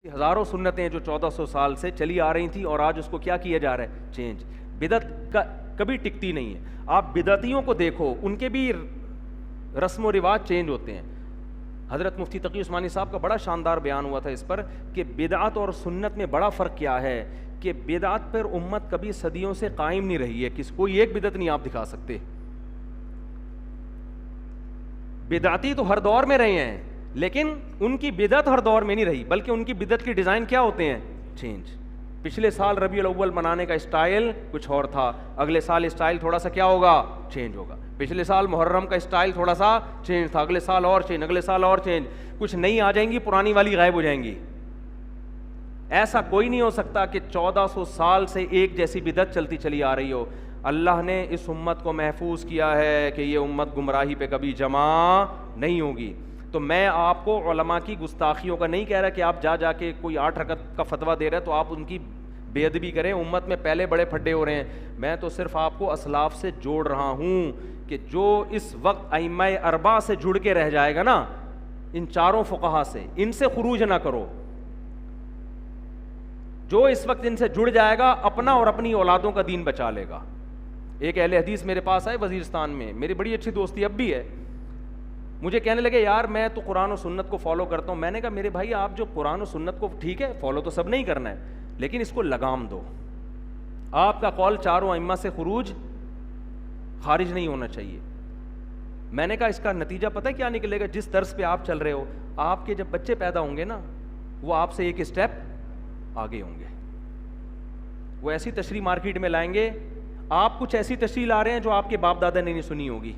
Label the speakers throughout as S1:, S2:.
S1: ہزاروں سنتیں جو 1400 سال سے چلی آ رہی تھیں اور آج اس کو کیا کیا جا رہا ہے؟ چینج. بدعت کا کبھی ٹکتی نہیں ہے. آپ بدعتیوں کو دیکھو, ان کے بھی رسم و رواج چینج ہوتے ہیں. حضرت مفتی تقی عثمانی صاحب کا بڑا شاندار بیان ہوا تھا اس پر کہ بدعت اور سنت میں بڑا فرق کیا ہے, کہ بدعت پر امت کبھی صدیوں سے قائم نہیں رہی ہے. کوئی ایک بدعت نہیں آپ دکھا سکتے. بدعتی تو ہر دور میں رہے ہیں, لیکن ان کی بدعت ہر دور میں نہیں رہی, بلکہ ان کی بدعت کی ڈیزائن کیا ہوتے ہیں؟ چینج. پچھلے سال ربیع الاول منانے کا اسٹائل کچھ اور تھا, اگلے سال اسٹائل تھوڑا سا کیا ہوگا؟ چینج ہوگا. پچھلے سال محرم کا اسٹائل تھوڑا سا چینج تھا, اگلے سال اور چینج, اگلے سال اور چینج. کچھ نئی آ جائیں گی, پرانی والی غائب ہو جائیں گی. ایسا کوئی نہیں ہو سکتا کہ 1400 سال سے ایک جیسی بدعت چلتی چلی آ رہی ہو. اللہ نے اس امت کو محفوظ کیا ہے کہ یہ امت گمراہی پہ کبھی جمع نہیں ہوگی. تو میں آپ کو علماء کی گستاخیوں کا نہیں کہہ رہا کہ آپ جا کے کوئی 8 رکعت کا فتویٰ دے رہے ہیں تو آپ ان کی بے ادبی کریں. امت میں پہلے بڑے پھڈے ہو رہے ہیں. میں تو صرف آپ کو اسلاف سے جوڑ رہا ہوں کہ جو اس وقت ائمہ اربعہ سے جڑ کے رہ جائے گا نا, ان چاروں فقہا سے, ان سے خروج نہ کرو. جو اس وقت ان سے جڑ جائے گا اپنا اور اپنی اولادوں کا دین بچا لے گا. ایک اہل حدیث میرے پاس آئے وزیرستان میں, میری بڑی اچھی دوستی اب بھی ہے. مجھے کہنے لگے یار میں تو قرآن و سنت کو فالو کرتا ہوں. میں نے کہا میرے بھائی آپ جو قرآن و سنت کو ٹھیک ہے فالو تو سب نہیں کرنا ہے, لیکن اس کو لگام دو. آپ کا قول چاروں ائمہ سے خارج نہیں ہونا چاہیے. میں نے کہا اس کا نتیجہ پتہ ہے کیا نکلے گا؟ جس طرز پہ آپ چل رہے ہو, آپ کے جب بچے پیدا ہوں گے نا, وہ آپ سے ایک اسٹیپ آگے ہوں گے. وہ ایسی تشریح مارکیٹ میں لائیں گے, آپ کچھ ایسی تشریح لا رہے ہیں جو آپ کے باپ دادا نے نہیں سنی ہوگی,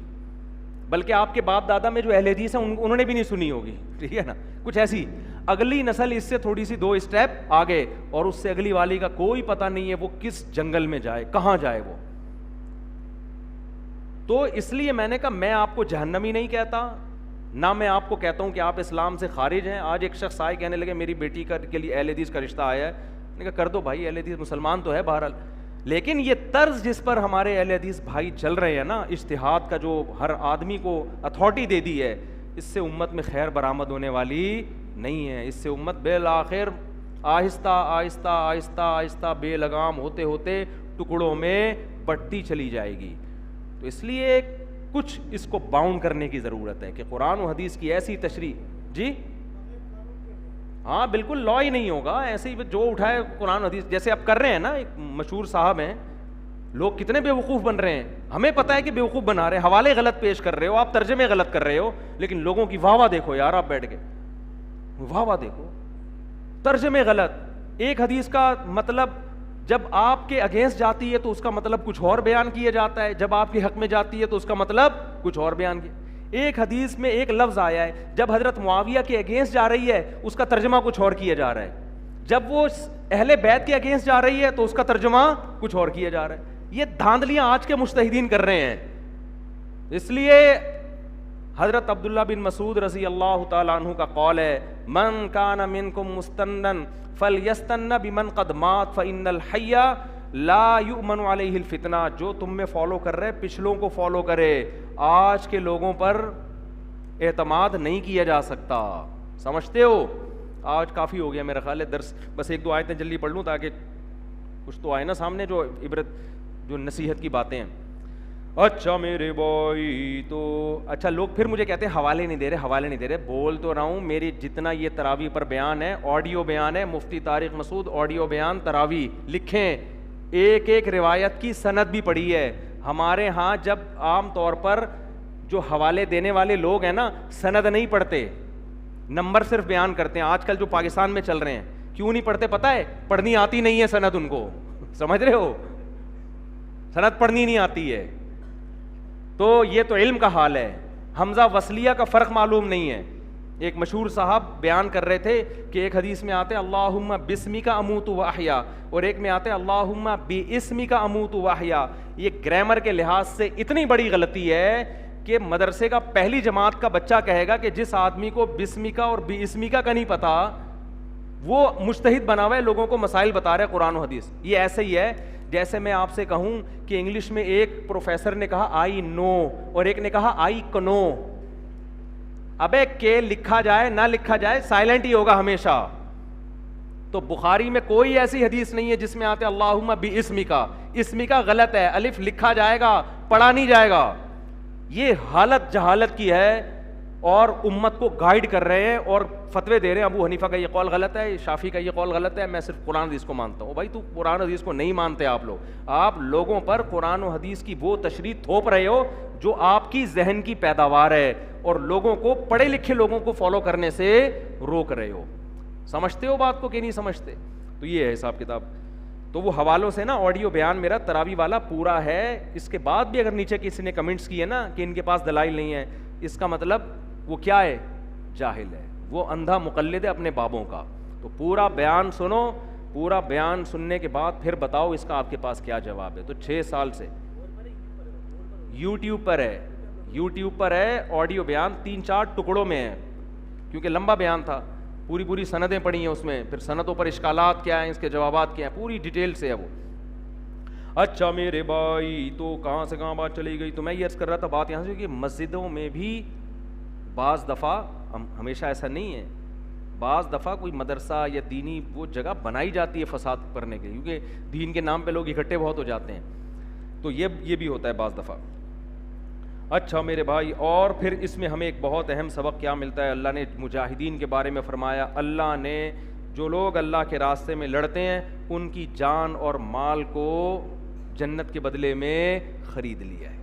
S1: بلکہ آپ کے باپ دادا میں جو اہل حدیث ہیں انہوں نے بھی نہیں سنی ہوگی. ٹھیک ہے نا؟ کچھ ایسی اگلی نسل اس سے تھوڑی سی 2 اسٹیپ آگے, اور اس سے اگلی والی کا کوئی پتہ نہیں ہے وہ کس جنگل میں جائے, کہاں جائے وہ. تو اس لیے میں نے کہا میں آپ کو جہنمی نہیں کہتا, نہ میں آپ کو کہتا ہوں کہ آپ اسلام سے خارج ہیں. آج ایک شخص آئے کہنے لگے میری بیٹی کے لیے اہل حدیث کا رشتہ آیا ہے. میں نے کہا کر دو بھائی, اہل حدیث مسلمان تو ہے بہرحال, لیکن یہ طرز جس پر ہمارے اہل حدیث بھائی چل رہے ہیں نا, اجتہاد کا جو ہر آدمی کو اتھارٹی دے دی ہے, اس سے امت میں خیر برآمد ہونے والی نہیں ہے. اس سے امت بالآخر آہستہ آہستہ آہستہ آہستہ بے لگام ہوتے ہوتے ٹکڑوں میں بٹتی چلی جائے گی. تو اس لیے کچھ اس کو باؤنڈ کرنے کی ضرورت ہے کہ قرآن و حدیث کی ایسی تشریح. جی ہاں بالکل, لا ہی نہیں ہوگا ایسے ہی جو اٹھائے قرآن حدیث, جیسے آپ کر رہے ہیں نا. ایک مشہور صاحب ہیں, لوگ کتنے بیوقوف بن رہے ہیں, ہمیں پتہ ہے کہ بیوقوف بنا رہے ہیں, حوالے غلط پیش کر رہے ہو, آپ ترجمے غلط کر رہے ہو, لیکن لوگوں کی واہ واہ دیکھو یار, آپ بیٹھ کے واہ واہ دیکھو, ترجمے غلط. ایک حدیث کا مطلب جب آپ کے اگینسٹ جاتی ہے تو اس کا مطلب کچھ اور بیان کیا جاتا ہے, جب آپ کے حق میں جاتی ہے تو اس کا مطلب کچھ اور بیان کیا. ایک حدیث میں ایک لفظ آیا ہے, جب حضرت معاویہ کے اگینسٹ جا رہی ہے اس کا ترجمہ کچھ اور کیا جا رہا ہے, جب وہ اہل بیت کے اگینسٹ جا رہی ہے تو اس کا ترجمہ کچھ اور کیا جا رہا ہے. یہ دھاندلیاں آج کے مجتہدین کر رہے ہیں. اس لیے حضرت عبداللہ بن مسعود رضی اللہ تعالیٰ عنہ کا قول ہے, من کان منکم مستنن فلیستن بمن قد مات فإن الحی لا یؤمن علیہ الفتنہ. جو تم میں فالو کر رہے پچھلوں کو فالو کرے, آج کے لوگوں پر اعتماد نہیں کیا جا سکتا. سمجھتے ہو؟ آج کافی ہو گیا میرا خیال ہے درس, بس 1-2 آیتیں جلدی پڑھ لوں تاکہ کچھ تو آئے نا سامنے, جو عبرت جو نصیحت کی باتیں ہیں. اچھا میرے بھائی, تو اچھا لوگ پھر مجھے کہتے ہیں حوالے نہیں دے رہے. بول تو رہا ہوں, میری جتنا یہ تراویح پر بیان ہے, آڈیو بیان ہے, مفتی طارق مسعود آڈیو بیان تراویح لکھیں, ایک ایک روایت کی سند بھی پڑھی ہے. ہمارے ہاں جب عام طور پر جو حوالے دینے والے لوگ ہیں نا, سند نہیں پڑھتے, نمبر صرف بیان کرتے ہیں. آج کل جو پاکستان میں چل رہے ہیں, کیوں نہیں پڑھتے پتہ ہے؟ پڑھنی آتی نہیں ہے سند ان کو. سمجھ رہے ہو؟ سند پڑھنی نہیں آتی ہے. تو یہ تو علم کا حال ہے. حمزہ وصلیہ کا فرق معلوم نہیں ہے. ایک مشہور صاحب بیان کر رہے تھے کہ ایک حدیث میں آتے اللہم بسمک اموت و احیا, اور ایک میں آتے اللہم باسمک اموت و احیا. یہ گرامر کے لحاظ سے اتنی بڑی غلطی ہے کہ مدرسے کا پہلی جماعت کا بچہ کہے گا کہ جس آدمی کو بسمکا اور باسمکا کا نہیں پتا وہ مجتہد بنا ہوا ہے, لوگوں کو مسائل بتا رہا ہے قرآن و حدیث. یہ ایسے ہی ہے جیسے میں آپ سے کہوں کہ انگلش میں ایک پروفیسر نے کہا آئی نو اور ایک نے کہا آئی کنو. ابے کہ لکھا جائے نہ لکھا جائے سائلنٹ ہی ہوگا ہمیشہ. تو بخاری میں کوئی ایسی حدیث نہیں ہے جس میں آتے اللہم باسمکا، اسمکا غلط ہے، الف لکھا جائے گا، پڑھا نہیں جائے گا. یہ حالت جہالت کی ہے اور امت کو گائیڈ کر رہے ہیں اور فتوے دے رہے ہیں ابو حنیفہ کا یہ قول غلط ہے، شافعی کا یہ قول غلط ہے، میں صرف قرآن حدیث کو مانتا ہوں. بھائی تو قرآن حدیث کو نہیں مانتے آپ لوگوں پر قرآن و حدیث کی وہ تشریح تھوپ رہے ہو جو آپ کی ذہن کی پیداوار ہے اور لوگوں کو، پڑھے لکھے لوگوں کو فالو کرنے سے روک رہے ہو. سمجھتے ہو بات کو کہ نہیں سمجھتے؟ تو یہ ہے حساب کتاب. تو وہ حوالوں سے نا آڈیو بیان میرا تراوی والا پورا ہے. اس کے بعد بھی اگر نیچے کسی نے کمنٹس کیے نا کہ ان کے پاس دلائل نہیں ہے، اس کا مطلب وہ کیا ہے؟ جاہل ہے، وہ اندھا مقلد ہے اپنے بابوں کا. تو پورا بیان سنو، پورا بیان سننے کے بعد پھر بتاؤ اس کا آپ کے پاس کیا جواب ہے. تو 6 سال سے یوٹیوب پر ہے آڈیو بیان، 3-4 ٹکڑوں میں ہے کیونکہ لمبا بیان تھا. پوری سندیں پڑھی ہیں اس میں، پھر سندوں پر اشکالات کیا ہیں، اس کے جوابات کیا ہیں، پوری ڈیٹیل سے ہے وہ. اچھا میرے بھائی، تو کہاں سے کہاں بات چلی گئی؟ تو میں یہ عرض کر رہا تھا بات یہاں سے کہ مسجدوں میں بھی بعض دفعہ، ہمیشہ ایسا نہیں ہے، بعض دفعہ کوئی مدرسہ یا دینی وہ جگہ بنائی جاتی ہے فساد کرنے کے، کیونکہ دین کے نام پہ لوگ اکٹھے بہت ہو جاتے ہیں، تو یہ بھی ہوتا ہے بعض دفعہ. اچھا میرے بھائی، اور پھر اس میں ہمیں ایک بہت اہم سبق کیا ملتا ہے؟ اللہ نے مجاہدین کے بارے میں فرمایا، اللہ نے جو لوگ اللہ کے راستے میں لڑتے ہیں ان کی جان اور مال کو جنت کے بدلے میں خرید لیا ہے.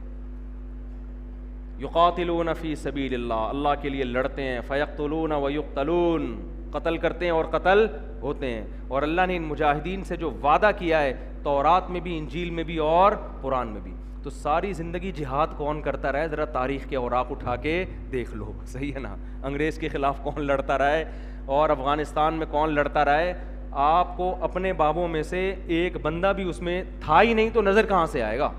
S1: یقاتلون فی سبیل اللہ، اللہ کے لیے لڑتے ہیں، فیقتلون ویقتلون، قتل کرتے ہیں اور قتل ہوتے ہیں. اور اللہ نے ان مجاہدین سے جو وعدہ کیا ہے تورات میں بھی، انجیل میں بھی اور قرآن میں بھی. تو ساری زندگی جہاد کون کرتا رہا ہے؟ ذرا تاریخ کے اوراق اٹھا کے دیکھ لو، صحیح ہے نا؟ انگریز کے خلاف کون لڑتا رہا ہے اور افغانستان میں کون لڑتا رہا ہے؟ آپ کو اپنے بابوں میں سے ایک بندہ بھی اس میں تھا ہی نہیں تو نظر کہاں سے آئے گا؟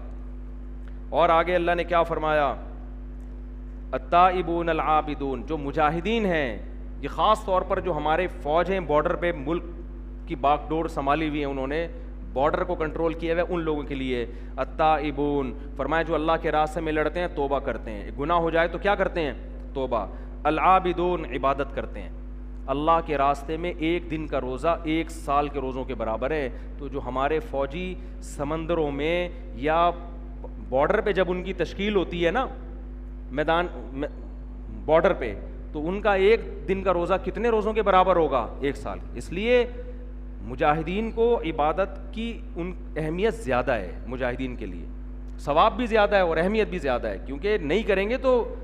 S1: اور آگے اللہ نے کیا فرمایا؟ التائبون العابدون، جو مجاہدین ہیں، یہ خاص طور پر جو ہمارے فوج ہیں بارڈر پہ ملک کی باغ ڈور سنبھالی ہوئی ہیں، انہوں نے بارڈر کو کنٹرول کیا ہوا ہے، ان لوگوں کے لیے التائبون فرمایا جو اللہ کے راستے میں لڑتے ہیں، توبہ کرتے ہیں، گناہ ہو جائے تو کیا کرتے ہیں؟ توبہ. العابدون عبادت کرتے ہیں. اللہ کے راستے میں ایک دن کا روزہ 1 سال کے روزوں کے برابر ہے. تو جو ہمارے فوجی سمندروں میں یا بارڈر پہ جب ان کی تشکیل ہوتی ہے نا میدان بارڈر پہ، تو ان کا 1 دن کا روزہ کتنے روزوں کے برابر ہوگا؟ 1 سال. اس لیے مجاہدین کو عبادت کی ان اہمیت زیادہ ہے، مجاہدین کے لیے ثواب بھی زیادہ ہے اور اہمیت بھی زیادہ ہے، کیونکہ نہیں کریں گے تو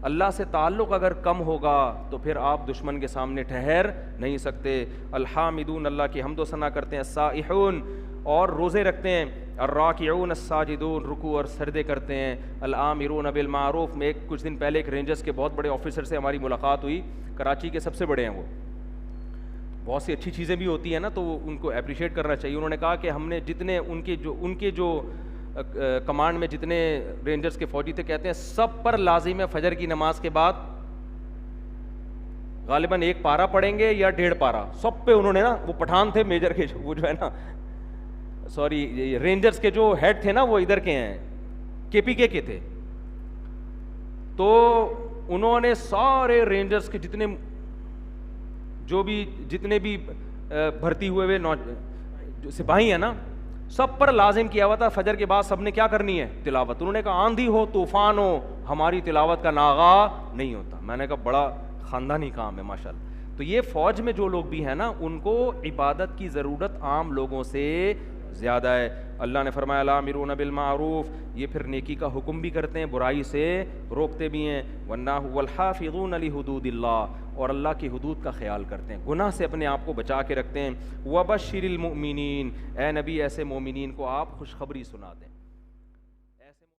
S1: اللہ سے تعلق اگر کم ہوگا تو پھر آپ دشمن کے سامنے ٹھہر نہیں سکتے. الحامدون، اللہ کی حمد و ثنا کرتے ہیں. السائحون، اور روزے رکھتے ہیں. الراکعون الساجدون، رکوع اور سجدے کرتے ہیں. الآمرون بالمعروف، میں کچھ دن پہلے ایک رینجرز کے بہت بڑے آفیسر سے ہماری ملاقات ہوئی، کراچی کے سب سے بڑے ہیں وہ، بہت سی اچھی چیزیں بھی ہوتی ہیں نا تو ان کو اپریشیٹ کرنا چاہیے. انہوں نے کہا کہ ہم نے جتنے ان کے جو کمانڈ میں جتنے رینجرز کے فوجی تھے، کہتے ہیں سب پر لازم ہے فجر کی نماز کے بعد غالباً 1 پارہ پڑھیں گے یا 1.5 پارہ، سب پہ انہوں نے نا، وہ پٹھان تھے میجر کے، وہ جو ہے نا، سوری رینجرز کے جو ہیڈ تھے نا وہ ادھر کے ہیں، KPK کے تھے، تو انہوں نے سارے رینجرز کے جتنے بھی بھرتی ہوئے جو سپاہی ہیں نا، سب پر لازم کیا ہوا تھا فجر کے بعد سب نے کیا کرنی ہے؟ تلاوت. انہوں نے کہا آندھی ہو طوفان ہو ہماری تلاوت کا ناغا نہیں ہوتا. میں نے کہا بڑا خاندانی کام ہے ماشاءاللہ. تو یہ فوج میں جو لوگ بھی ہیں نا ان کو عبادت کی ضرورت عام لوگوں سے زیادہ ہے. اللہ نے فرمایا الآمرون بالمعروف، یہ پھر نیکی کا حکم بھی کرتے ہیں، برائی سے روکتے بھی ہیں. والحافظون لحدود اللہ، اور اللہ کی حدود کا خیال کرتے ہیں، گناہ سے اپنے آپ کو بچا کے رکھتے ہیں. وبشر المؤمنین، اے نبی ایسے مومنین کو آپ خوشخبری سنا دیں.